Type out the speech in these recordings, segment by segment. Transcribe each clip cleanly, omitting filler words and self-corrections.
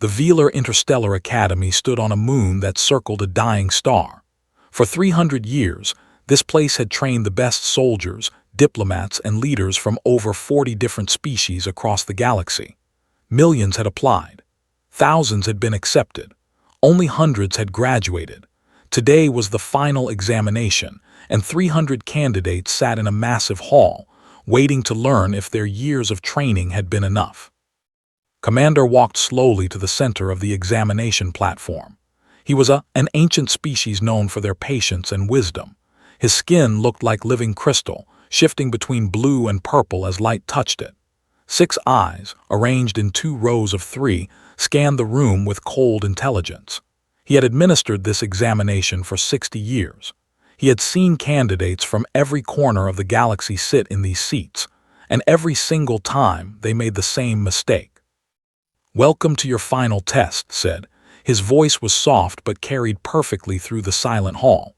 The Velar Interstellar Academy stood on a moon that circled a dying star. For 300 years, this place had trained the best soldiers, diplomats, and leaders from over 40 different species across the galaxy. Millions had applied. Thousands had been accepted. Only hundreds had graduated. Today was the final examination, and 300 candidates sat in a massive hall, waiting to learn if their years of training had been enough. Commander walked slowly to the center of the examination platform. He was an ancient species known for their patience and wisdom. His skin looked like living crystal, shifting between blue and purple as light touched it. 6 eyes, arranged in 2 rows of 3, scanned the room with cold intelligence. He had administered this examination for 60 years. He had seen candidates from every corner of the galaxy sit in these seats, and every single time they made the same mistake. "Welcome to your final test," said. His voice was soft but carried perfectly through the silent hall.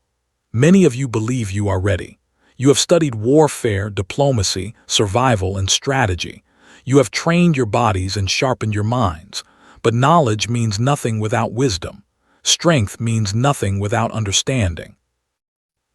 "Many of you believe you are ready. You have studied warfare, diplomacy, survival, and strategy. You have trained your bodies and sharpened your minds. But knowledge means nothing without wisdom. Strength means nothing without understanding."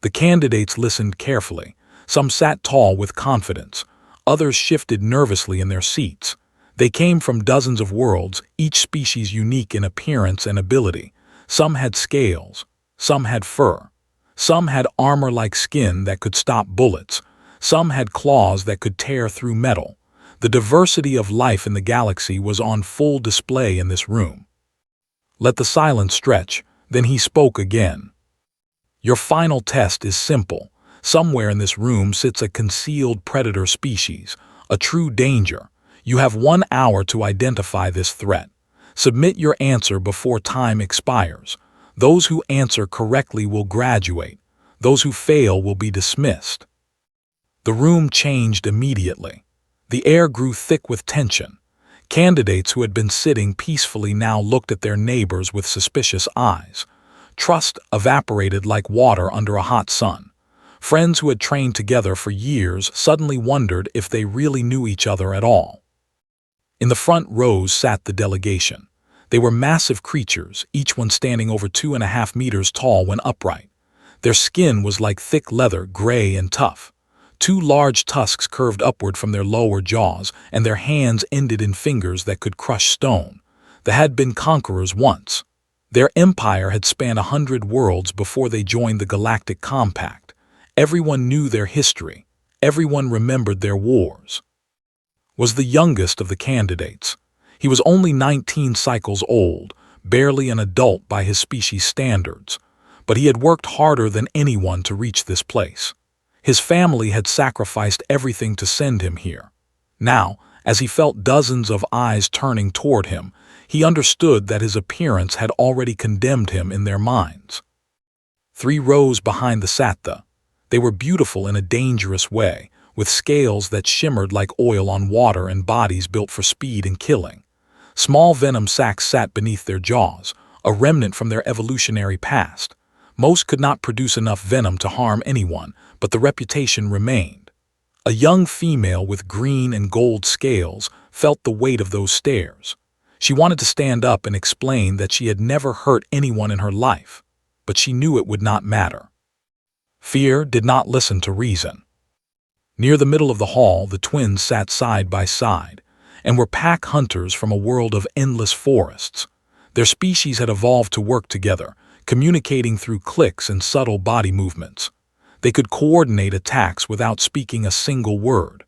The candidates listened carefully. Some sat tall with confidence. Others shifted nervously in their seats. They came from dozens of worlds, each species unique in appearance and ability. Some had scales. Some had fur. Some had armor like skin that could stop bullets. Some had claws that could tear through metal. The diversity of life in the galaxy was on full display in this room. Let the silence stretch, then he spoke again. "Your final test is simple. Somewhere in this room sits a concealed predator species, a true danger. You have 1 hour to identify this threat. Submit your answer before time expires. Those who answer correctly will graduate. Those who fail will be dismissed." The room changed immediately. The air grew thick with tension. Candidates who had been sitting peacefully now looked at their neighbors with suspicious eyes. Trust evaporated like water under a hot sun. Friends who had trained together for years suddenly wondered if they really knew each other at all. In the front rows sat the delegation. They were massive creatures, each one standing over 2.5 meters tall when upright. Their skin was like thick leather, gray and tough. 2 large tusks curved upward from their lower jaws, and their hands ended in fingers that could crush stone. They had been conquerors once. Their empire had spanned 100 worlds before they joined the Galactic Compact. Everyone knew their history. Everyone remembered their wars. Was the youngest of the candidates. He was only 19 cycles old, barely an adult by his species standards. But he had worked harder than anyone to reach this place. His family had sacrificed everything to send him here. Now, as he felt dozens of eyes turning toward him, he understood that his appearance had already condemned him in their minds. 3 rows behind the Sattha. They were beautiful in a dangerous way, with scales that shimmered like oil on water and bodies built for speed and killing. Small venom sacs sat beneath their jaws, a remnant from their evolutionary past. Most could not produce enough venom to harm anyone, but the reputation remained. A young female with green and gold scales felt the weight of those stares. She wanted to stand up and explain that she had never hurt anyone in her life, but she knew it would not matter. Fear did not listen to reason. Near the middle of the hall, the twins sat side by side, and were pack hunters from a world of endless forests. Their species had evolved to work together, communicating through clicks and subtle body movements. They could coordinate attacks without speaking a single word.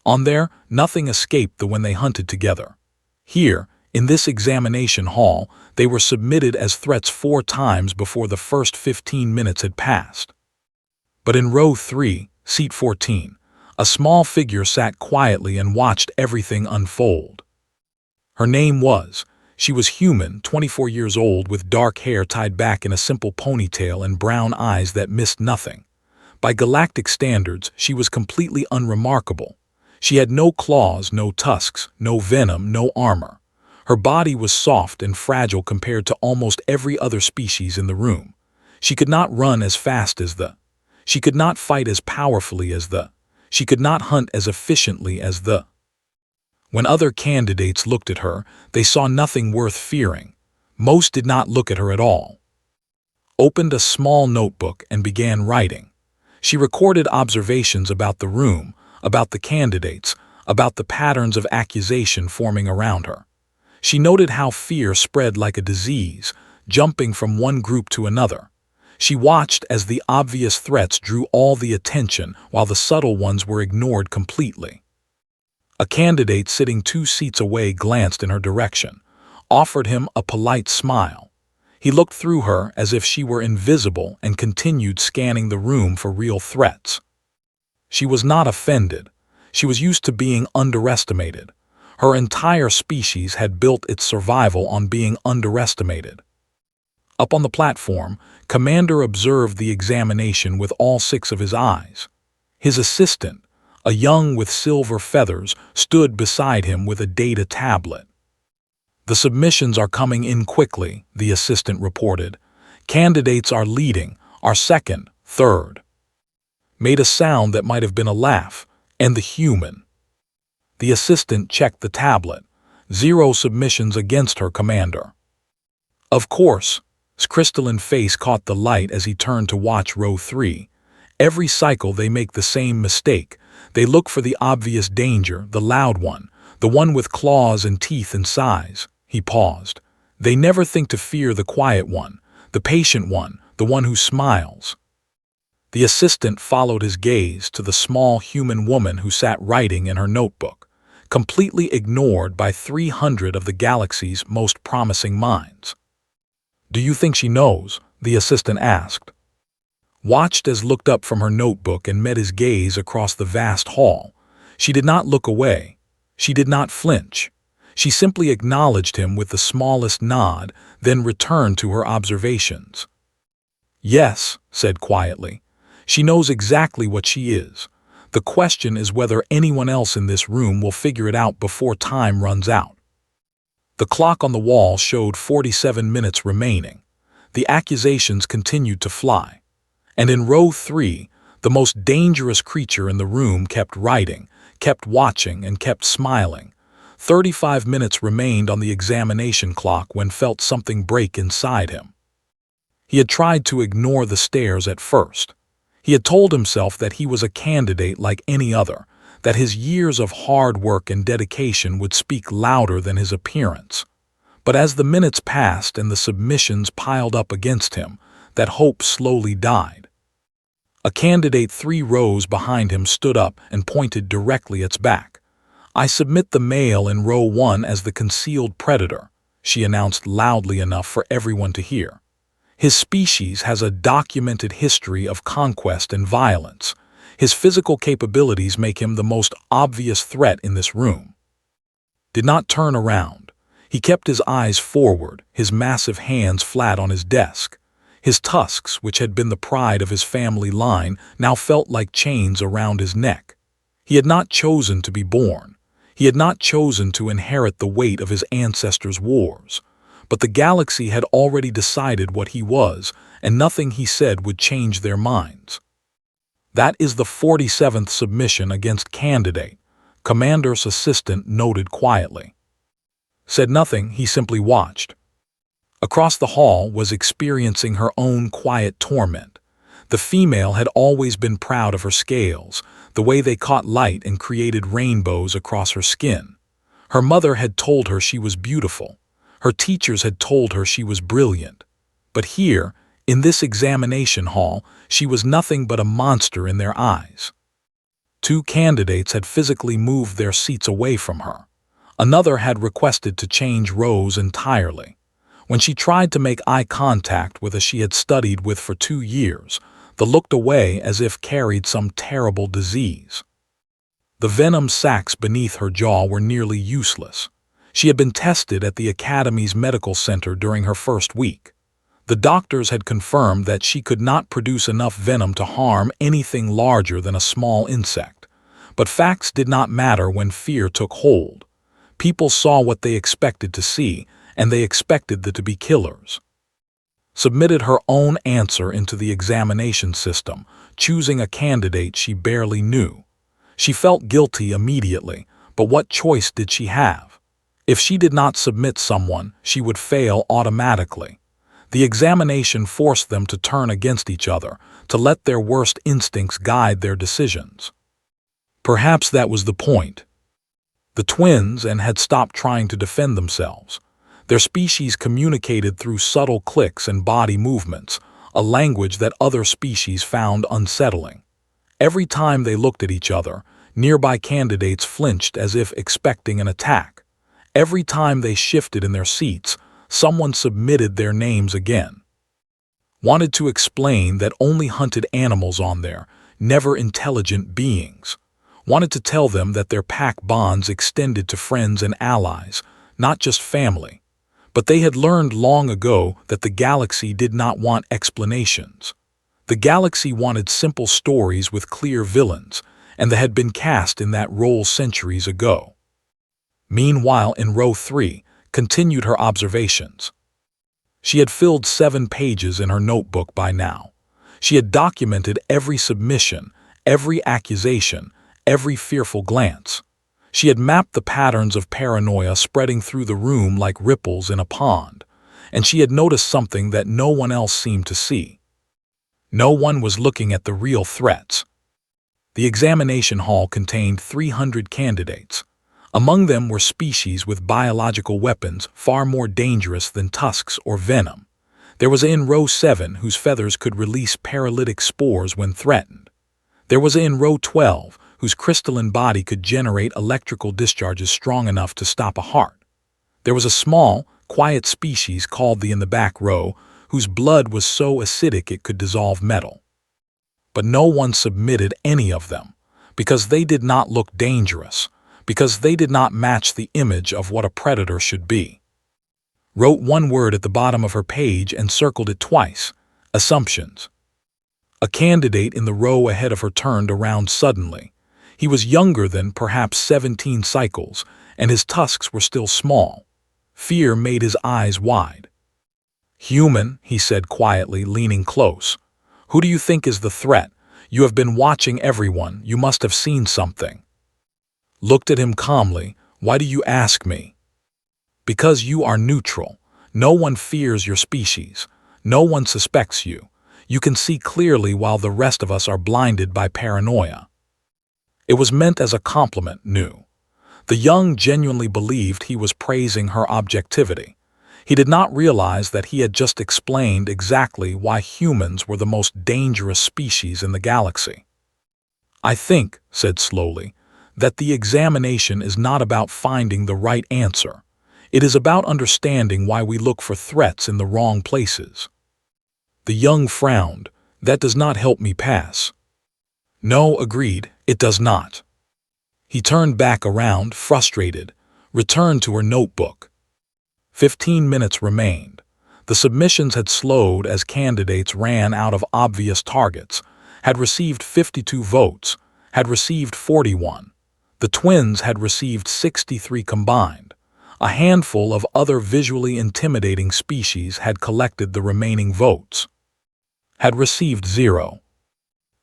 On there, nothing escaped when they hunted together. Here, in this examination hall, they were submitted as threats 4 times before the first 15 minutes had passed. But in row 3, seat 14, a small figure sat quietly and watched everything unfold. Her name was. She was human, 24 years old, with dark hair tied back in a simple ponytail and brown eyes that missed nothing. By galactic standards, she was completely unremarkable. She had no claws, no tusks, no venom, no armor. Her body was soft and fragile compared to almost every other species in the room. She could not run as fast as the. She could not fight as powerfully as the. She could not hunt as efficiently as the. When other candidates looked at her, they saw nothing worth fearing. Most did not look at her at all. Opened a small notebook and began writing. She recorded observations about the room, about the candidates, about the patterns of accusation forming around her. She noted how fear spread like a disease, jumping from one group to another. She watched as the obvious threats drew all the attention while the subtle ones were ignored completely. A candidate sitting 2 seats away glanced in her direction, offered him a polite smile. He looked through her as if she were invisible and continued scanning the room for real threats. She was not offended. She was used to being underestimated. Her entire species had built its survival on being underestimated. Up on the platform, Commander observed the examination with all 6 of his eyes. His assistant, a young with silver feathers, stood beside him with a data tablet. "The submissions are coming in quickly," the assistant reported. "Candidates are leading, are second, third." Made a sound that might have been a laugh, and the human. The assistant checked the tablet. 0 submissions against her, Commander. Of course. His crystalline face caught the light as he turned to watch row 3. Every cycle they make the same mistake. They look for the obvious danger, the loud one, the one with claws and teeth and size. He paused. They never think to fear the quiet one, the patient one, the one who smiles. The assistant followed his gaze to the small human woman who sat writing in her notebook, completely ignored by 300 of the galaxy's most promising minds. "Do you think she knows?" the assistant asked. Watched as looked up from her notebook and met his gaze across the vast hall. She did not look away. She did not flinch. She simply acknowledged him with the smallest nod, then returned to her observations. "Yes," said quietly. "She knows exactly what she is. The question is whether anyone else in this room will figure it out before time runs out." The clock on the wall showed 47 minutes remaining. The accusations continued to fly. And in row 3, the most dangerous creature in the room kept writing, kept watching, and kept smiling. 35 minutes remained on the examination clock when felt something break inside him. He had tried to ignore the stares at first. He had told himself that he was a candidate like any other, that his years of hard work and dedication would speak louder than his appearance. But as the minutes passed and the submissions piled up against him, that hope slowly died. A candidate 3 rows behind him stood up and pointed directly at his back. "I submit the male in row 1 as the concealed predator," she announced loudly enough for everyone to hear. "His species has a documented history of conquest and violence. His physical capabilities make him the most obvious threat in this room." Did not turn around. He kept his eyes forward, his massive hands flat on his desk. His tusks, which had been the pride of his family line, now felt like chains around his neck. He had not chosen to be born. He had not chosen to inherit the weight of his ancestors' wars. But the galaxy had already decided what he was, and nothing he said would change their minds. "That is the 47th submission against candidate," Commander's assistant noted quietly. Said nothing, he simply watched. Across the hall was experiencing her own quiet torment. The female had always been proud of her scales, the way they caught light and created rainbows across her skin. Her mother had told her she was beautiful. Her teachers had told her she was brilliant. But here, in this examination hall, she was nothing but a monster in their eyes. 2 candidates had physically moved their seats away from her. Another had requested to change rows entirely. When she tried to make eye contact with a she had studied with for 2 years, the looked away as if carried some terrible disease. The venom sacs beneath her jaw were nearly useless. She had been tested at the Academy's medical center during her first week. The doctors had confirmed that she could not produce enough venom to harm anything larger than a small insect. But facts did not matter when fear took hold. People saw what they expected to see, and they expected them to be killers. Submitted her own answer into the examination system, choosing a candidate she barely knew. She felt guilty immediately, But what choice did she have? If she did not submit someone, she would fail automatically. The examination forced them to turn against each other, to let their worst instincts guide their decisions. Perhaps that was the point. The twins had stopped trying to defend themselves. Their species communicated through subtle clicks and body movements, a language that other species found unsettling. Every time they looked at each other, nearby candidates flinched as if expecting an attack. Every time they shifted in their seats, someone submitted their names again. Wanted to explain that only hunted animals on there, never intelligent beings. Wanted to tell them that their pack bonds extended to friends and allies, not just family. But they had learned long ago that the galaxy did not want explanations. The galaxy wanted simple stories with clear villains, and they had been cast in that role centuries ago. Meanwhile, in row 3, continued her observations. She had filled 7 pages in her notebook by now. She had documented every submission, every accusation, every fearful glance. She had mapped the patterns of paranoia spreading through the room like ripples in a pond, and she had noticed something that no one else seemed to see. No one was looking at the real threats. The examination hall contained 300 candidates. Among them were species with biological weapons far more dangerous than tusks or venom. There was in row 7 whose feathers could release paralytic spores when threatened. There was in row 12 whose crystalline body could generate electrical discharges strong enough to stop a heart. There was a small, quiet species called the in the back row whose blood was so acidic it could dissolve metal. But no one submitted any of them, because they did not look dangerous, because they did not match the image of what a predator should be. Wrote one word at the bottom of her page and circled it twice: assumptions. A candidate in the row ahead of her turned around suddenly. He was younger than perhaps 17 cycles, and his tusks were still small. Fear made his eyes wide. "Human," he said quietly, leaning close. "Who do you think is the threat? You have been watching everyone. You must have seen something." Looked at him calmly. "Why do you ask me?" "Because you are neutral. No one fears your species. No one suspects you. You can see clearly while the rest of us are blinded by paranoia." It was meant as a compliment, knew. The young genuinely believed he was praising her objectivity. He did not realize that he had just explained exactly why humans were the most dangerous species in the galaxy. "I think," said slowly, "that the examination is not about finding the right answer. It is about understanding why we look for threats in the wrong places." The young frowned. "That does not help me pass." "No," agreed, "it does not." He turned back around, frustrated, returned to her notebook. 15 minutes remained. The submissions had slowed as candidates ran out of obvious targets, had received 52 votes, had received 41. The twins had received 63 combined. A handful of other visually intimidating species had collected the remaining votes. Had received 0.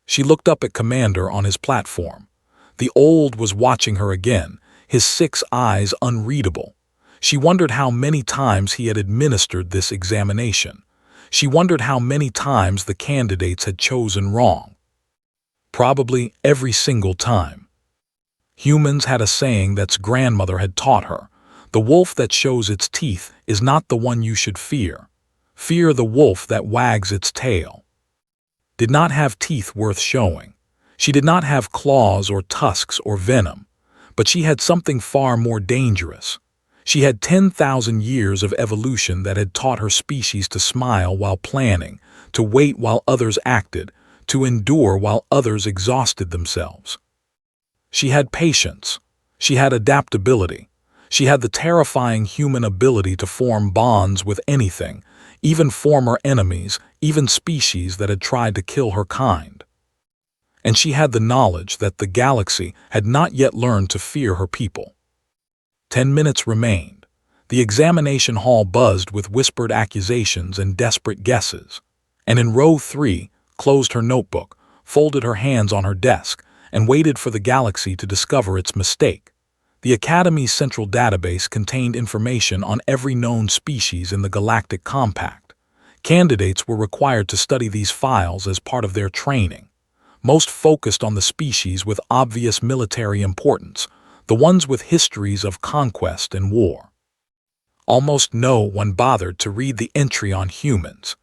She looked up at Commander on his platform. The old was watching her again, his 6 eyes unreadable. She wondered how many times he had administered this examination. She wondered how many times the candidates had chosen wrong. Probably every single time. Humans had a saying that's grandmother had taught her: "The wolf that shows its teeth is not the one you should fear. Fear the wolf that wags its tail." Did not have teeth worth showing. She did not have claws or tusks or venom, but she had something far more dangerous. She had 10,000 years of evolution that had taught her species to smile while planning, to wait while others acted, to endure while others exhausted themselves. She had patience. She had adaptability. She had the terrifying human ability to form bonds with anything, even former enemies, even species that had tried to kill her kind. And she had the knowledge that the galaxy had not yet learned to fear her people. 10 minutes remained. The examination hall buzzed with whispered accusations and desperate guesses. And in row 3, closed her notebook, folded her hands on her desk, and waited for the galaxy to discover its mistake. The Academy's central database contained information on every known species in the Galactic Compact. Candidates were required to study these files as part of their training. Most focused on the species with obvious military importance, the ones with histories of conquest and war. Almost no one bothered to read the entry on humans.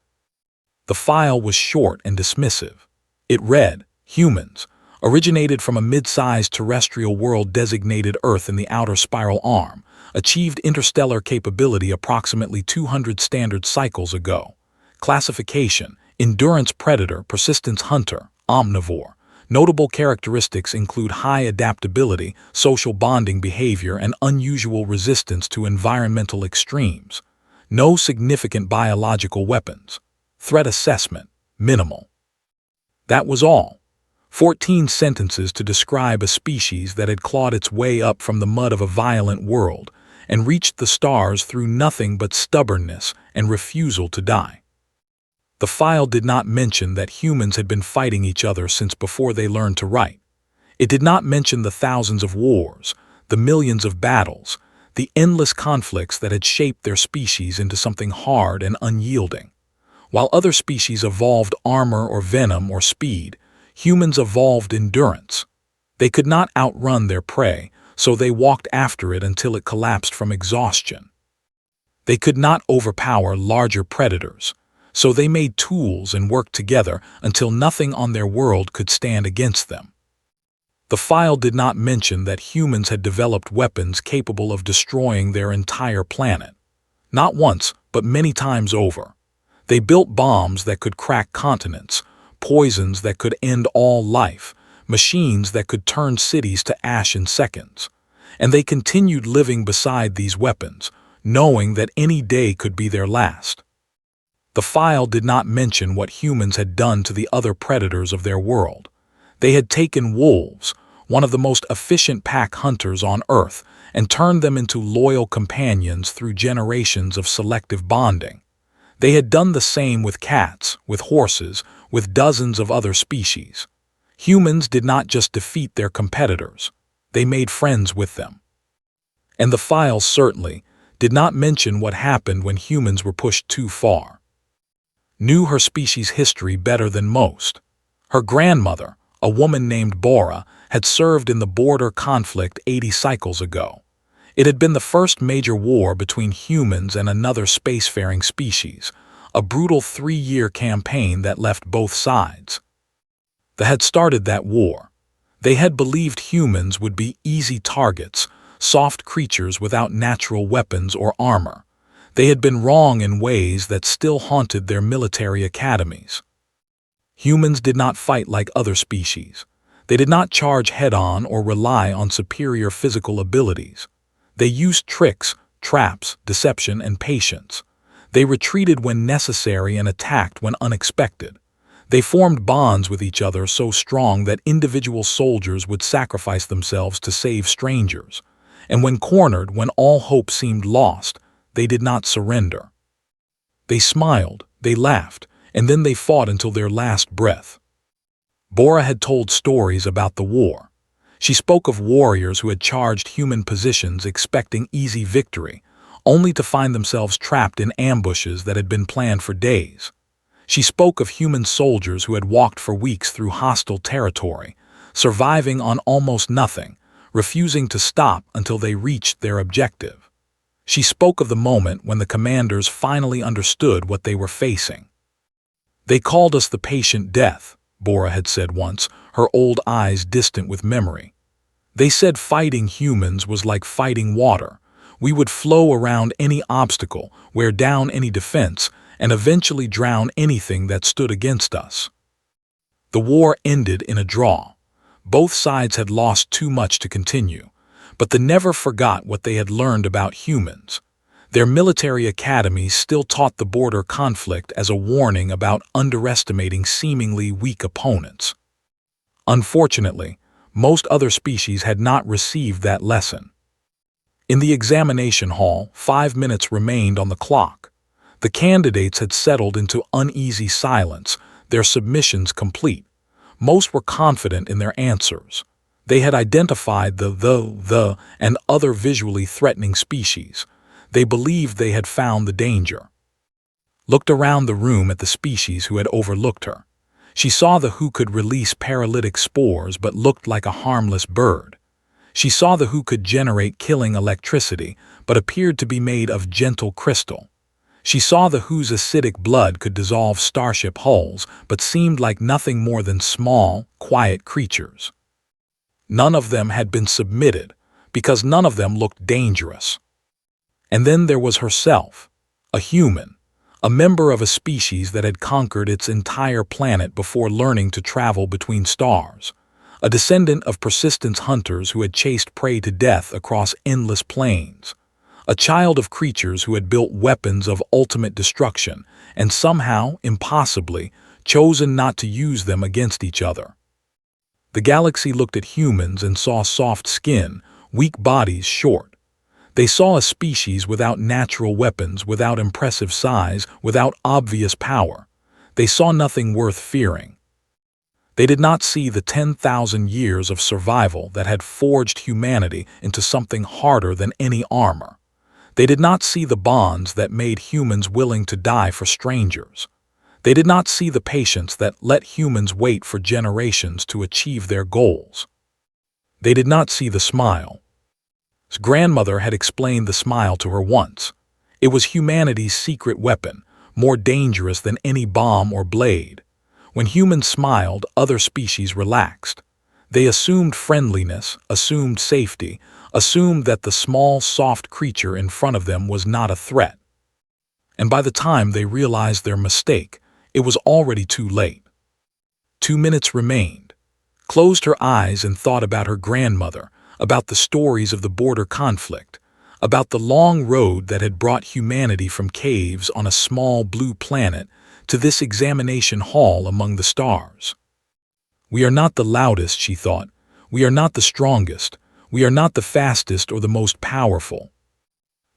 The file was short and dismissive. It read, "Humans, originated from a mid-sized terrestrial world designated Earth in the outer spiral arm, achieved interstellar capability approximately 200 standard cycles ago. Classification: endurance predator, persistence hunter, omnivore. Notable characteristics include high adaptability, social bonding behavior, and unusual resistance to environmental extremes. No significant biological weapons. Threat assessment: minimal." That was all. 14 sentences to describe a species that had clawed its way up from the mud of a violent world and reached the stars through nothing but stubbornness and refusal to die. The file did not mention that humans had been fighting each other since before they learned to write. It did not mention the thousands of wars, the millions of battles, the endless conflicts that had shaped their species into something hard and unyielding. While other species evolved armor or venom or speed, humans evolved endurance. They could not outrun their prey, so they walked after it until it collapsed from exhaustion. They could not overpower larger predators, so they made tools and worked together until nothing on their world could stand against them. The file did not mention that humans had developed weapons capable of destroying their entire planet. Not once, but many times over. They built bombs that could crack continents, poisons that could end all life, machines that could turn cities to ash in seconds. And they continued living beside these weapons, knowing that any day could be their last. The file did not mention what humans had done to the other predators of their world. They had taken wolves, one of the most efficient pack hunters on Earth, and turned them into loyal companions through generations of selective bonding. They had done the same with cats, with horses, with dozens of other species. Humans did not just defeat their competitors, they made friends with them. And the file certainly did not mention what happened when humans were pushed too far. Knew her species' history better than most. Her grandmother, a woman named Bora, had served in the border conflict 80 cycles ago. It had been the first major war between humans and another spacefaring species, a brutal 3-year campaign that left both sides. They had started that war. They had believed humans would be easy targets, soft creatures without natural weapons or armor. They had been wrong in ways that still haunted their military academies. Humans did not fight like other species. They did not charge head-on or rely on superior physical abilities. They used tricks, traps, deception, and patience. They retreated when necessary and attacked when unexpected. They formed bonds with each other so strong that individual soldiers would sacrifice themselves to save strangers. And when cornered, when all hope seemed lost, they did not surrender. They smiled, they laughed, and then they fought until their last breath. Bora had told stories about the war. She spoke of warriors who had charged human positions expecting easy victory, only to find themselves trapped in ambushes that had been planned for days. She spoke of human soldiers who had walked for weeks through hostile territory, surviving on almost nothing, refusing to stop until they reached their objective. She spoke of the moment when the commanders finally understood what they were facing. "They called us the patient death," Bora had said once, her old eyes distant with memory. "They said fighting humans was like fighting water. We would flow around any obstacle, wear down any defense, and eventually drown anything that stood against us." The war ended in a draw. Both sides had lost too much to continue, but they never forgot what they had learned about humans. Their military academies still taught the border conflict as a warning about underestimating seemingly weak opponents. Unfortunately, most other species had not received that lesson. In the examination hall, 5 minutes remained on the clock. The candidates had settled into uneasy silence, their submissions complete. Most were confident in their answers. They had identified the, and other visually threatening species. They believed they had found the danger. Looked around the room at the species who had overlooked her. She saw the who could release paralytic spores but looked like a harmless bird. She saw the who could generate killing electricity but appeared to be made of gentle crystal. She saw the whose acidic blood could dissolve starship hulls but seemed like nothing more than small, quiet creatures. None of them had been submitted because none of them looked dangerous. And then there was herself, a human, a member of a species that had conquered its entire planet before learning to travel between stars, a descendant of persistence hunters who had chased prey to death across endless plains, a child of creatures who had built weapons of ultimate destruction and somehow, impossibly, chosen not to use them against each other. The galaxy looked at humans and saw soft skin, weak bodies short. They saw a species without natural weapons, without impressive size, without obvious power. They saw nothing worth fearing. They did not see the 10,000 years of survival that had forged humanity into something harder than any armor. They did not see the bonds that made humans willing to die for strangers. They did not see the patience that let humans wait for generations to achieve their goals. They did not see the smile. His grandmother had explained the smile to her once. It was humanity's secret weapon, more dangerous than any bomb or blade. When humans smiled, other species relaxed. They assumed friendliness, assumed safety, assumed that the small, soft creature in front of them was not a threat. And by the time they realized their mistake, it was already too late. 2 minutes remained. Closed her eyes and thought about her grandmother, about the stories of the border conflict, about the long road that had brought humanity from caves on a small blue planet to this examination hall among the stars. We are not the loudest, she thought. We are not the strongest. We are not the fastest or the most powerful.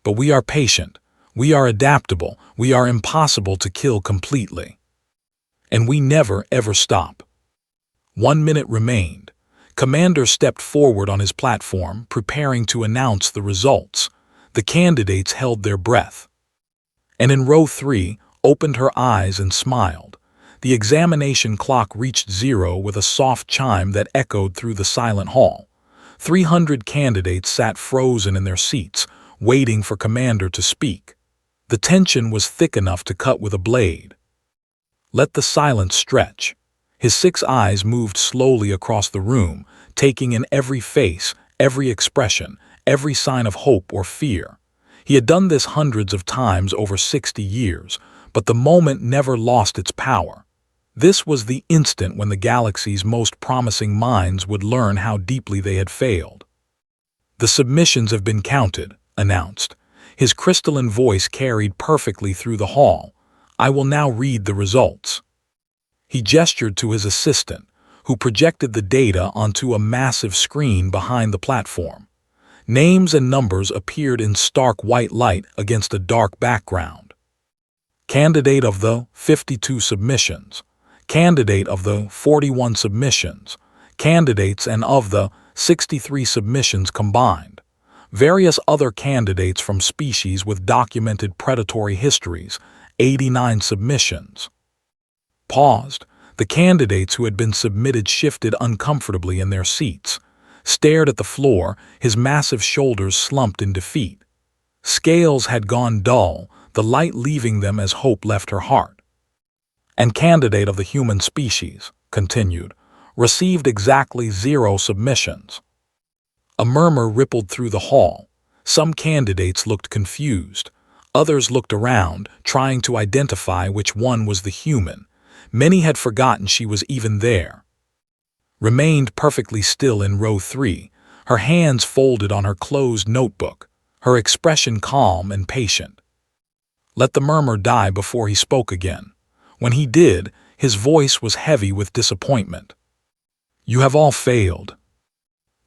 But we are patient. We are adaptable. We are impossible to kill completely. And we never, ever stop. 1 minute remained. Commander stepped forward on his platform, preparing to announce the results. The candidates held their breath. And in row 3, opened her eyes and smiled. The examination clock reached 0 with a soft chime that echoed through the silent hall. 300 candidates sat frozen in their seats, waiting for Commander to speak. The tension was thick enough to cut with a blade. Let the silence stretch. His 6 eyes moved slowly across the room, taking in every face, every expression, every sign of hope or fear. He had done this hundreds of times over 60 years, but the moment never lost its power. This was the instant when the galaxy's most promising minds would learn how deeply they had failed. The submissions have been counted, announced. His crystalline voice carried perfectly through the hall. I will now read the results. He gestured to his assistant, who projected the data onto a massive screen behind the platform. Names and numbers appeared in stark white light against a dark background. Candidate of the 52 submissions. Candidate of the 41 submissions. Candidates and of the 63 submissions combined. Various other candidates from species with documented predatory histories. 89 submissions. Paused. The candidates who had been submitted shifted uncomfortably in their seats, stared at the floor, his massive shoulders slumped in defeat. Scales had gone dull, the light leaving them as hope left her heart. And candidate of the human species, continued, received exactly 0 submissions. A murmur rippled through the hall. Some candidates looked confused. Others looked around, trying to identify which one was the human. Many had forgotten she was even there. Remained perfectly still in row 3, her hands folded on her closed notebook, her expression calm and patient. Let the murmur die before he spoke again. When he did, his voice was heavy with disappointment. You have all failed.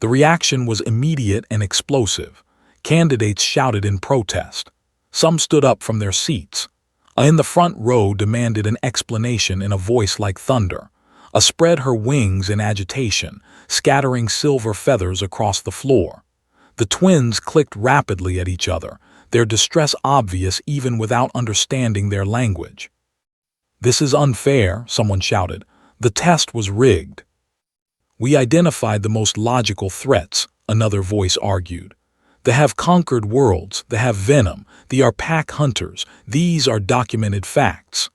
The reaction was immediate and explosive. Candidates shouted in protest. Some stood up from their seats. In the front row demanded an explanation in a voice like thunder. spread her wings in agitation, scattering silver feathers across the floor. The twins clicked rapidly at each other, their distress obvious even without understanding their language. "This is unfair," someone shouted. "The test was rigged." "We identified the most logical threats," another voice argued. "They have conquered worlds, they have venom, they are pack hunters, these are documented facts."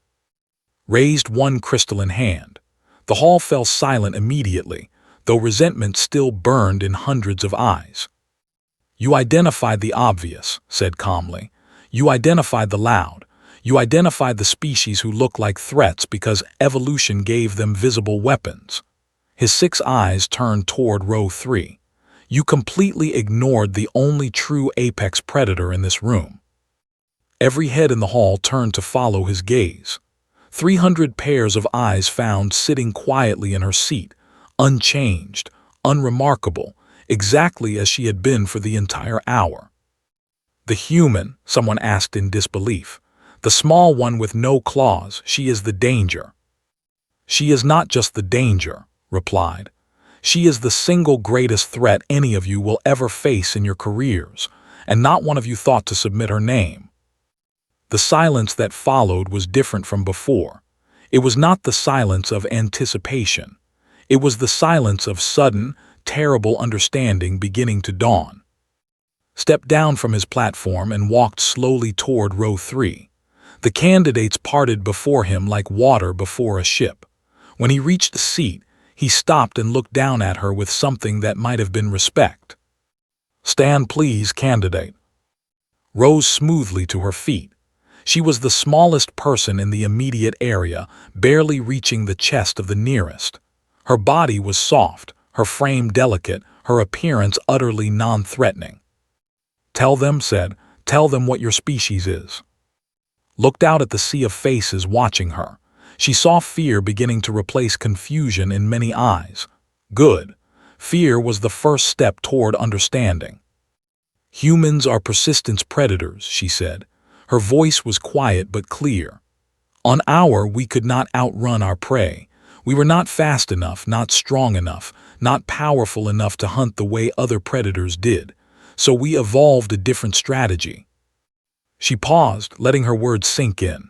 Raised one crystalline hand. The hall fell silent immediately, though resentment still burned in hundreds of eyes. "You identified the obvious," said calmly. "You identified the loud. You identified the species who look like threats because evolution gave them visible weapons." His 6 eyes turned toward row 3. "You completely ignored the only true apex predator in this room." Every head in the hall turned to follow his gaze. 300 pairs of eyes found sitting quietly in her seat, unchanged, unremarkable, exactly as she had been for the entire hour. "The human," someone asked in disbelief. "The small one with no claws, she is the danger." "She is not just the danger," replied. "She is the single greatest threat any of you will ever face in your careers, and not one of you thought to submit her name." The silence that followed was different from before. It was not the silence of anticipation. It was the silence of sudden, terrible understanding beginning to dawn. Stepped down from his platform and walked slowly toward row 3. The candidates parted before him like water before a ship. When he reached the seat, he stopped and looked down at her with something that might have been respect. "Stand please, candidate." Rose smoothly to her feet. She was the smallest person in the immediate area, barely reaching the chest of the nearest. Her body was soft, her frame delicate, her appearance utterly non-threatening. "Tell them," said, "tell them what your species is." Looked out at the sea of faces watching her. She saw fear beginning to replace confusion in many eyes. Good. Fear was the first step toward understanding. "Humans are persistence predators," she said. Her voice was quiet but clear. "On our, we could not outrun our prey. We were not fast enough, not strong enough, not powerful enough to hunt the way other predators did. So we evolved a different strategy." She paused, letting her words sink in.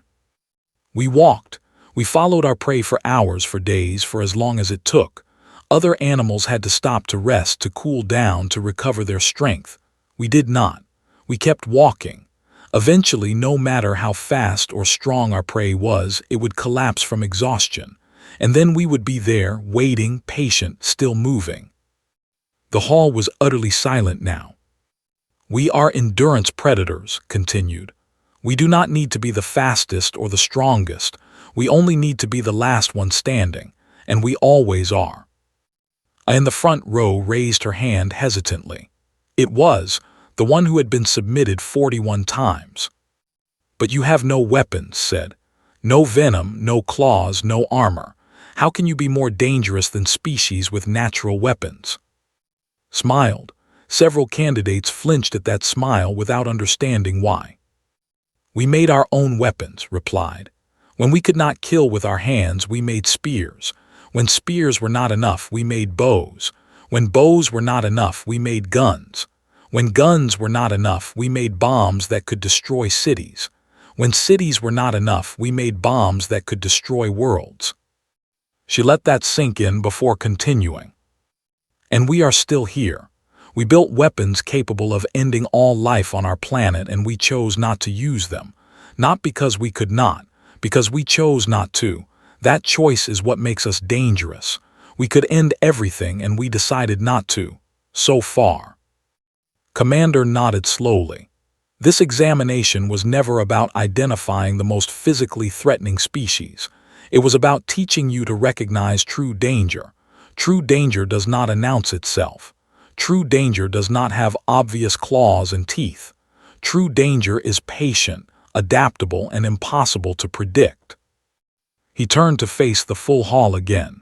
"We walked. We followed our prey for hours, for days, for as long as it took. Other animals had to stop to rest, to cool down, to recover their strength. We did not. We kept walking. Eventually, no matter how fast or strong our prey was, it would collapse from exhaustion. And then we would be there, waiting, patient, still moving." The hall was utterly silent now. "We are endurance predators," continued. "We do not need to be the fastest or the strongest. We only need to be the last one standing, and we always are." In the front row raised her hand hesitantly. It was the one who had been submitted 41 times. "But you have no weapons," said. "No venom, no claws, no armor. How can you be more dangerous than species with natural weapons?" Smiled. Several candidates flinched at that smile without understanding why. "We made our own weapons," replied. "When we could not kill with our hands, we made spears. When spears were not enough, we made bows. When bows were not enough, we made guns. When guns were not enough, we made bombs that could destroy cities. When cities were not enough, we made bombs that could destroy worlds." She let that sink in before continuing. "And we are still here. We built weapons capable of ending all life on our planet, and we chose not to use them. Not because we could not, because we chose not to. That choice is what makes us dangerous. We could end everything, and we decided not to. So far." Commander nodded slowly. This examination was never about identifying the most physically threatening species. It was about teaching you to recognize true danger. True danger does not announce itself. True danger does not have obvious claws and teeth. True danger is patient, adaptable, and impossible to predict. He turned to face the full hall again.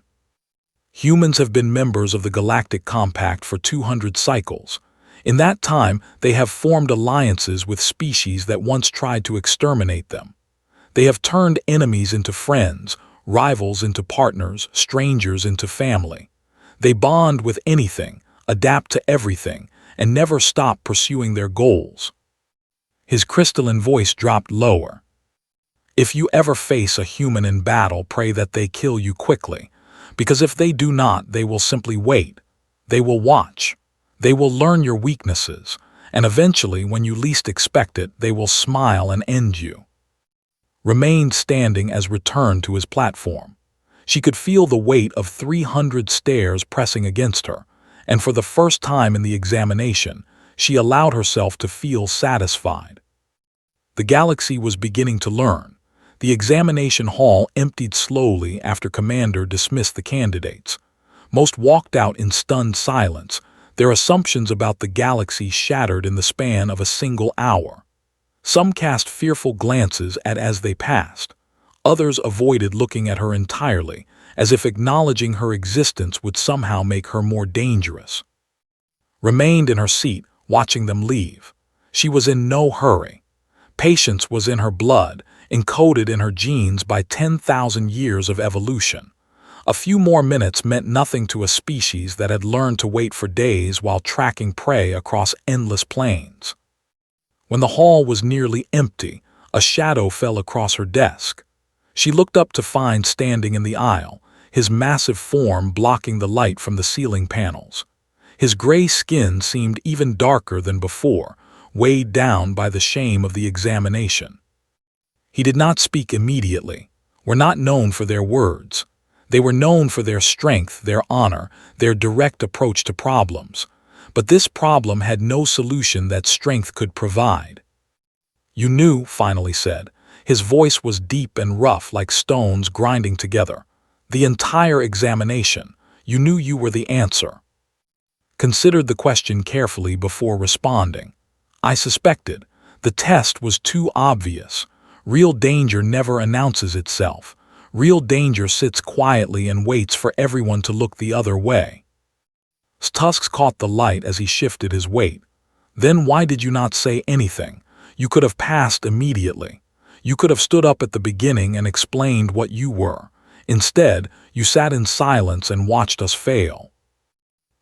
"Humans have been members of the Galactic Compact for 200 cycles. In that time, they have formed alliances with species that once tried to exterminate them. They have turned enemies into friends, rivals into partners, strangers into family. They bond with anything, adapt to everything, and never stop pursuing their goals. His crystalline voice dropped lower. If you ever face a human in battle, pray that they kill you quickly, because if they do not, they will simply wait. They will watch. They will learn your weaknesses, and eventually, when you least expect it, they will smile and end you. Remained standing as returned to his platform. She could feel the weight of 300 stares pressing against her, and for the first time in the examination, she allowed herself to feel satisfied. The galaxy was beginning to learn. The examination hall emptied slowly after Commander dismissed the candidates. Most walked out in stunned silence, their assumptions about the galaxy shattered in the span of a single hour. Some cast fearful glances as they passed. Others avoided looking at her entirely, as if acknowledging her existence would somehow make her more dangerous. Remained in her seat, watching them leave. She was in no hurry. Patience was in her blood, encoded in her genes by 10,000 years of evolution. A few more minutes meant nothing to a species that had learned to wait for days while tracking prey across endless plains. When the hall was nearly empty, a shadow fell across her desk. She looked up to find standing in the aisle, his massive form blocking the light from the ceiling panels. His gray skin seemed even darker than before, weighed down by the shame of the examination. He did not speak immediately. Were not known for their words. They were known for their strength, their honor, their direct approach to problems. But this problem had no solution that strength could provide. "You knew," finally said. His voice was deep and rough like stones grinding together. "The entire examination. You knew you were the answer." Considered the question carefully before responding. "I suspected. The test was too obvious. Real danger never announces itself. Real danger sits quietly and waits for everyone to look the other way." Tusks caught the light as he shifted his weight. "Then why did you not say anything? You could have passed immediately. You could have stood up at the beginning and explained what you were. Instead, you sat in silence and watched us fail."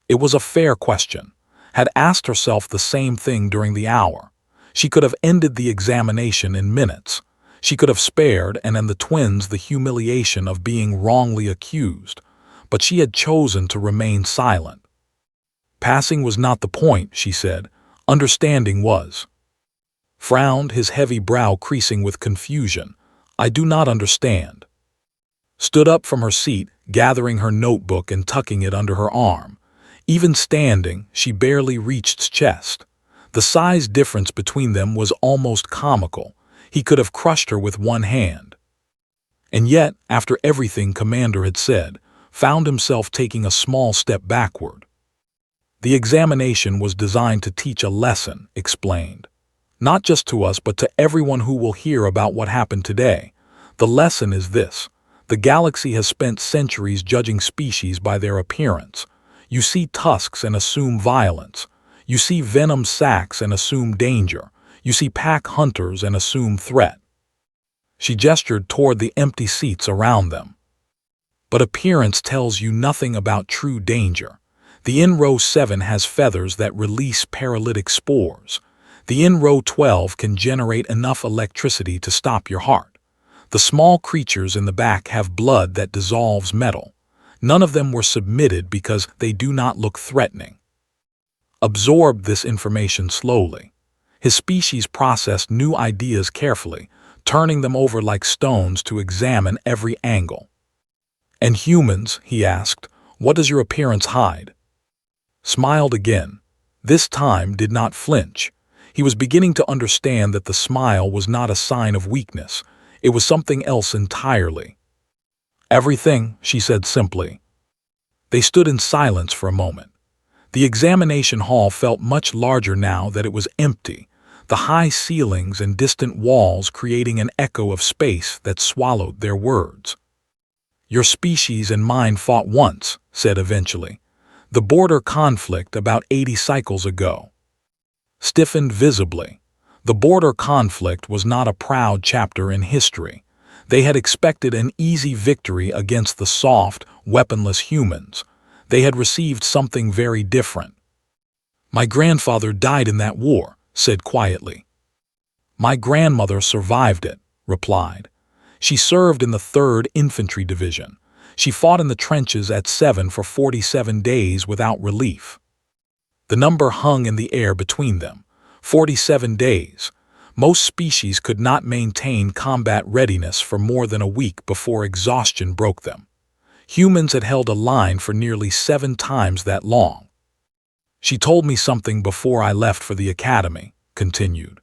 It was a fair question. Had asked herself the same thing during the hour. She could have ended the examination in minutes. She could have spared and the twins the humiliation of being wrongly accused, but she had chosen to remain silent. "Passing was not the point," she said. "Understanding was." Frowned, his heavy brow creasing with confusion. "I do not understand." Stood up from her seat, gathering her notebook and tucking it under her arm. Even standing, she barely reached his chest. The size difference between them was almost comical. He could have crushed her with one hand. And yet, after everything Commander had said, found himself taking a small step backward. "The examination was designed to teach a lesson," explained. "Not just to us, but to everyone who will hear about what happened today. The lesson is this. The galaxy has spent centuries judging species by their appearance. You see tusks and assume violence. You see venom sacs and assume danger. You see pack hunters and assume threat." She gestured toward the empty seats around them. "But appearance tells you nothing about true danger. The in row 7 has feathers that release paralytic spores. The in row 12 can generate enough electricity to stop your heart. The small creatures in the back have blood that dissolves metal. None of them were submitted because they do not look threatening." Absorbed this information slowly. His species processed new ideas carefully, turning them over like stones to examine every angle. "And humans," he asked, "what does your appearance hide?" Smiled again. This time did not flinch. He was beginning to understand that the smile was not a sign of weakness. It was something else entirely. "Everything," she said simply. They stood in silence for a moment. The examination hall felt much larger now that it was empty, the high ceilings and distant walls creating an echo of space that swallowed their words. "Your species and mine fought once," said eventually. "The border conflict about 80 cycles ago." Stiffened visibly. The border conflict was not a proud chapter in history. They had expected an easy victory against the soft, weaponless humans. They had received something very different. "My grandfather died in that war," said quietly. "My grandmother survived it," replied. "She served in the 3rd Infantry Division. She fought in the trenches at 7 for 47 days without relief." The number hung in the air between them. 47 days. Most species could not maintain combat readiness for more than a week before exhaustion broke them. Humans had held a line for nearly 7 times that long. "She told me something before I left for the academy," continued.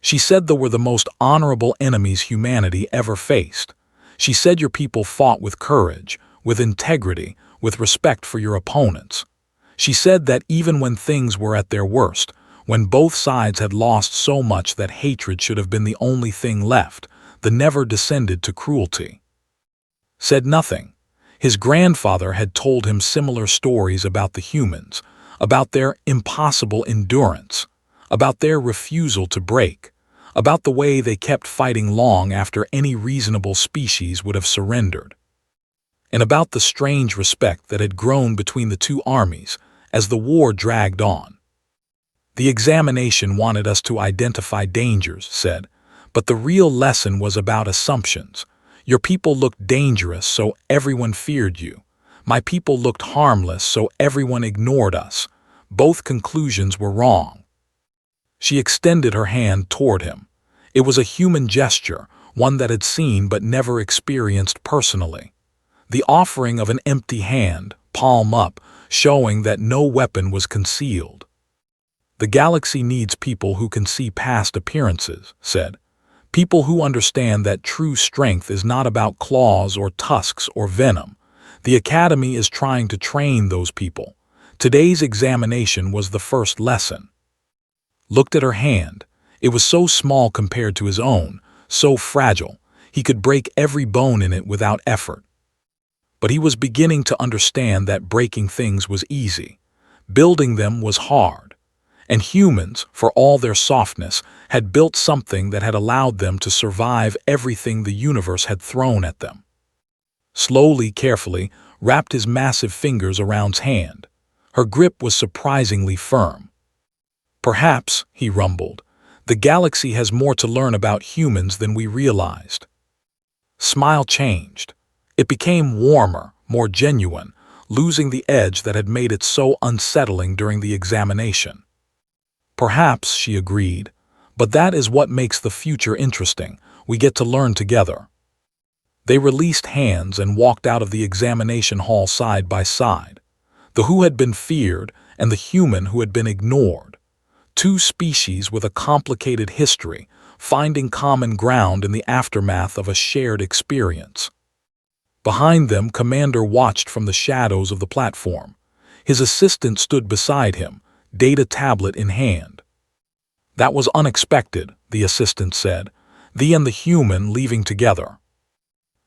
"She said they were the most honorable enemies humanity ever faced. She said your people fought with courage, with integrity, with respect for your opponents. She said that even when things were at their worst, when both sides had lost so much that hatred should have been the only thing left, they never descended to cruelty." Said nothing. His grandfather had told him similar stories about the humans, about their impossible endurance, about their refusal to break, about the way they kept fighting long after any reasonable species would have surrendered, and about the strange respect that had grown between the two armies as the war dragged on. "The examination wanted us to identify dangers," said, "but the real lesson was about assumptions. Your people looked dangerous, so everyone feared you. My people looked harmless, so everyone ignored us. Both conclusions were wrong." She extended her hand toward him. It was a human gesture, one that had seen but never experienced personally. The offering of an empty hand, palm up, showing that no weapon was concealed. "The galaxy needs people who can see past appearances," said. "People who understand that true strength is not about claws or tusks or venom. The Academy is trying to train those people. Today's examination was the first lesson." Looked at her hand. It was so small compared to his own, so fragile. He could break every bone in it without effort. But he was beginning to understand that breaking things was easy. Building them was hard. And humans, for all their softness, had built something that had allowed them to survive everything the universe had thrown at them. Slowly, carefully, wrapped his massive fingers around her hand. Her grip was surprisingly firm. "Perhaps," he rumbled, "the galaxy has more to learn about humans than we realized." Smile changed. It became warmer, more genuine, losing the edge that had made it so unsettling during the examination. "Perhaps," she agreed, "but that is what makes the future interesting. We get to learn together." They released hands and walked out of the examination hall side by side. The who had been feared and the human who had been ignored. Two species with a complicated history, finding common ground in the aftermath of a shared experience. Behind them, Commander watched from the shadows of the platform. His assistant stood beside him, data tablet in hand. "That was unexpected," the assistant said. "Thee and the human leaving together."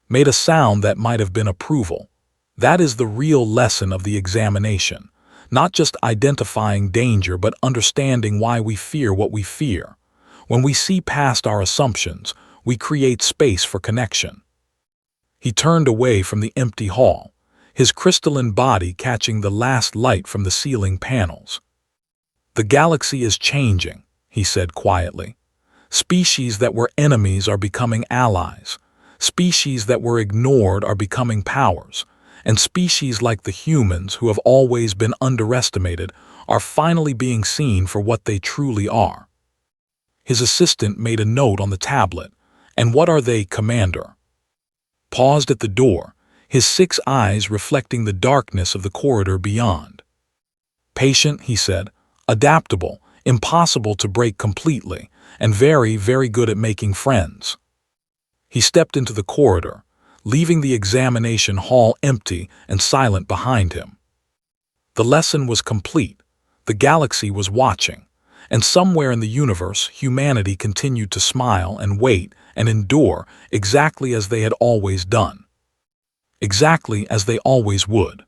Made a sound that might have been approval. That is the real lesson of the examination. Not just identifying danger, but understanding why we fear what we fear. When we see past our assumptions, we create space for connection. He turned away from the empty hall, his crystalline body catching the last light from the ceiling panels. "The galaxy is changing," he said quietly. "Species that were enemies are becoming allies. Species that were ignored are becoming powers. And species like the humans, who have always been underestimated, are finally being seen for what they truly are." His assistant made a note on the tablet. "And what are they, Commander?" Paused at the door, his 6 eyes reflecting the darkness of the corridor beyond. "Patient," he said, "adaptable, impossible to break completely, and very, very good at making friends." He stepped into the corridor, leaving the examination hall empty and silent behind him. The lesson was complete. The galaxy was watching, and somewhere in the universe, humanity continued to smile and wait and endure exactly as they had always done. Exactly as they always would.